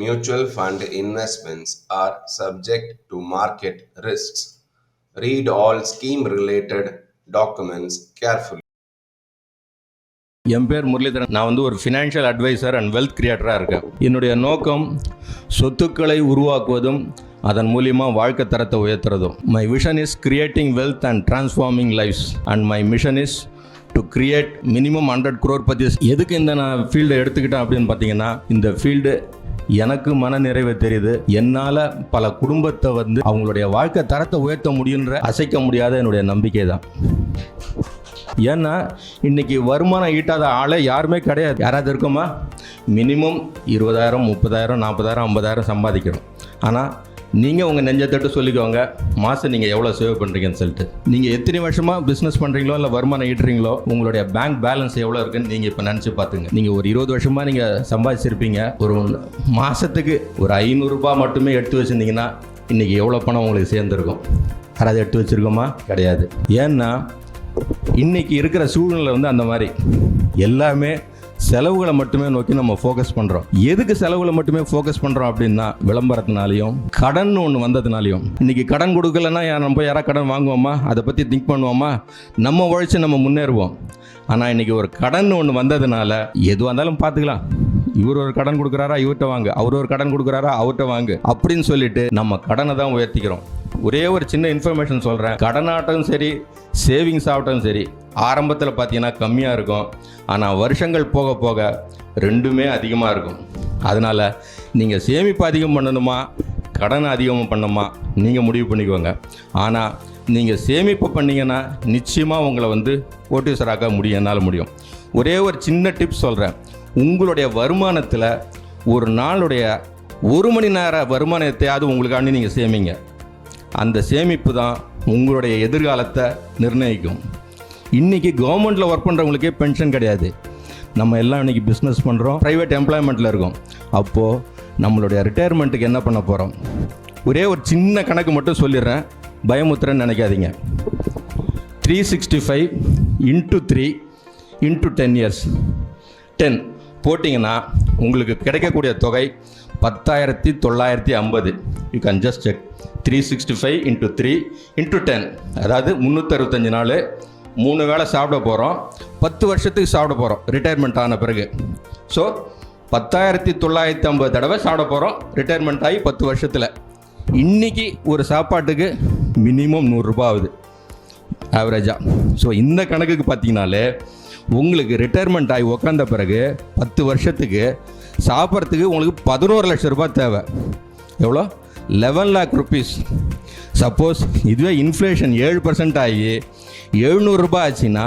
Mutual fund investments are subject to market risks. Read all scheme related documents carefully. என் பேர் முரளிதரன். நான் ஒரு financial advisor and wealth கிரியேட்டராக இருக்கேன். என்னுடைய நோக்கம் சொத்துக்களை உருவாக்குவதும் அதன் மூலியமாக வாழ்க்கை தரத்தை உயர்த்துறதும். My vision is creating wealth and transforming lives and my mission is to create minimum 100 crore purchase. எதுக்கு இந்த நான் ஃபீல்டை எடுத்துக்கிட்டேன் அப்படின்னு பார்த்தீங்கன்னா, இந்த ஃபீல்டு எனக்கு மன நிறைவு தெரியுது. என்னால் பல குடும்பத்தை அவங்களுடைய வாழ்க்கை தரத்தை உயர்த்த முடியுன்ற அசைக்க முடியாத என்னுடைய நம்பிக்கை தான். ஏன்னா இன்னைக்கு வருமானம் ஈட்டாத ஆளே யாருமே கிடையாது. யாராவது இருக்குமா? மினிமம் 20,000 30,000 40,000 50,000 சம்பாதிக்கணும். ஆனால் நீங்கள் உங்கள் நெஞ்சத்தட்டு சொல்லிக்கோங்க, மாதம் நீங்கள் எவ்வளோ சேவ் பண்ணுறீங்கன்னு சொல்லிட்டு. நீங்கள் எத்தனை வருஷமாக பிஸ்னஸ் பண்ணுறீங்களோ இல்லை வருமானம் ஈட்டுறீங்களோ, உங்களுடைய பேங்க் பேலன்ஸ் எவ்வளோ இருக்குன்னு நீங்கள் இப்போ நினச்சி பார்த்துங்க. நீங்கள் ஒரு 20 வருஷமாக நீங்கள் சம்பாதிச்சிருப்பீங்க. ஒரு மாதத்துக்கு ஒரு 500 ரூபாய் மட்டுமே எடுத்து வச்சுருந்தீங்கன்னா இன்றைக்கி எவ்வளோ பணம் உங்களுக்கு சேர்ந்துருக்கும்? யாராவது எடுத்து வச்சுருக்கோமா? கிடையாது. ஏன்னா இன்றைக்கி இருக்கிற சூழ்நிலை அந்த மாதிரி எல்லாமே செலவுகளை மட்டுமே நோக்கி நம்ம ஃபோக்கஸ் பண்ணுறோம். எதுக்கு செலவுகளை மட்டுமே ஃபோக்கஸ் பண்ணுறோம் அப்படின்னா, விளம்பரத்தினாலையும் கடன் ஒன்று வந்ததுனாலையும். இன்றைக்கி கடன் கொடுக்கலன்னா நம்ம யாராவது கடன் வாங்குவோமா? அதை பற்றி திங்க் பண்ணுவோமா? நம்ம உழைச்சி நம்ம முன்னேறுவோம். ஆனால் இன்றைக்கி ஒரு கடன் ஒன்று வந்ததுனால எதுவாக இருந்தாலும் பார்த்துக்கலாம். இவர் ஒரு கடன் கொடுக்குறாரா, இவர்கிட்ட வாங்க. அவர் ஒரு கடன் கொடுக்குறாரா, அவர்கிட்ட வாங்க அப்படின்னு சொல்லிட்டு நம்ம கடனை தான் உயர்த்திக்கிறோம். ஒரே ஒரு சின்ன இன்ஃபர்மேஷன் சொல்கிறேன். கடனாட்டும் சரி, சேவிங்ஸ் ஆகட்டும் சரி, ஆரம்பத்தில் பார்த்தீங்கன்னா கம்மியாக இருக்கும். ஆனால் வருஷங்கள் போக போக ரெண்டுமே அதிகமாக இருக்கும். அதனால் நீங்கள் சேமிப்பு அதிகம் பண்ணணுமா, கடனை அதிகமாக பண்ணணுமா நீங்கள் முடிவு பண்ணிக்கோங்க. ஆனால் நீங்கள் சேமிப்பு பண்ணிங்கன்னா நிச்சயமாக உங்களை கோட்டீஸ்வராக்க முடியும், என்னால் முடியும். ஒரே ஒரு சின்ன டிப்ஸ் சொல்கிறேன். உங்களுடைய வருமானத்தில் ஒரு நாளுடைய 1 மணி நேர வருமானத்தையாவது உங்களுக்காண்டி நீங்கள் சேமிங்க. அந்த சேமிப்பு தான் உங்களுடைய எதிர்காலத்தை நிர்ணயிக்கும். இன்றைக்கி கவர்மெண்ட்டில் ஒர்க் பண்ணுறவங்களுக்கே பென்ஷன் கிடையாது. நம்ம எல்லாம் இன்றைக்கி பிஸ்னஸ் பண்ணுறோம், ப்ரைவேட் எம்ப்ளாய்மெண்ட்டில் இருக்கோம். அப்போது நம்மளுடைய ரிட்டையர்மெண்ட்டுக்கு என்ன பண்ண போகிறோம்? ஒரே ஒரு சின்ன கணக்கு மட்டும் சொல்லிடுறேன், பயமுத்திரன்னு நினைக்காதீங்க. 365 × 3 × 10 years 10 போட்டிங்கன்னா உங்களுக்கு கிடைக்கக்கூடிய தொகை 10,950. You can just check. 365 × 3 × 10, அதாவது 365 நாள் 3 வேளை சாப்பிட போகிறோம். 10 வருஷத்துக்கு சாப்பிட போகிறோம் ரிட்டையர்மெண்ட் ஆன பிறகு. ஸோ 10,950 தடவை சாப்பிட போகிறோம் ரிட்டையர்மெண்ட் ஆகி 10 வருஷத்தில். இன்றைக்கி ஒரு சாப்பாட்டுக்கு மினிமம் 100 ரூபாய் ஆகுது ஆவரேஜாக. ஸோ இந்த கணக்குக்கு பார்த்தீங்கனாலே உங்களுக்கு ரிட்டையர்மெண்ட் ஆகி உக்காந்த பிறகு 10 வருஷத்துக்கு சாப்பிட்றதுக்கு உங்களுக்கு 11 லட்சம் ரூபாய் தேவை. எவ்வளோ? 11 lakh rupees. சப்போஸ் இதுவே இன்ஃப்ளேஷன் 7% ஆகி 700 ரூபாய் ஆச்சுன்னா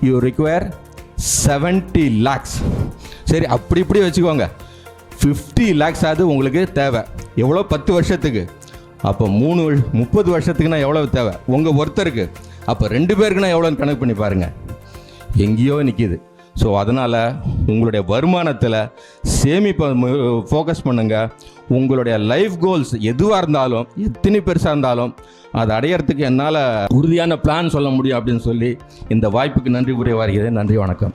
யூ ரிக்வயர் 70 lakhs. சரி, அப்படி இப்படி வச்சுக்கோங்க, 50 lakhs ஆகுது உங்களுக்கு தேவை. எவ்வளோ? 10 வருஷத்துக்கு. அப்போ 30 வருஷத்துக்குன்னா எவ்வளோ தேவை உங்கள் ஒருத்தருக்கு? அப்போ 2 பேருக்குன்னா எவ்வளோன்னு கணக்கு பண்ணி பாருங்கள். எங்கேயோ நிற்கிது. ஸோ அதனால் உங்களுடைய வருமானத்தில் சேமிப்பை ஃபோக்கஸ் பண்ணுங்கள். உங்களுடைய லைஃப் கோல்ஸ் எதுவாக இருந்தாலும், எத்தனை பெருசாக இருந்தாலும், அதை அடையிறதுக்கு என்னால் உறுதியான பிளான் சொல்ல முடியும் அப்படின்னு சொல்லி இந்த வாய்ப்புக்கு நன்றி கூறிய வருகிறேன். நன்றி, வணக்கம்.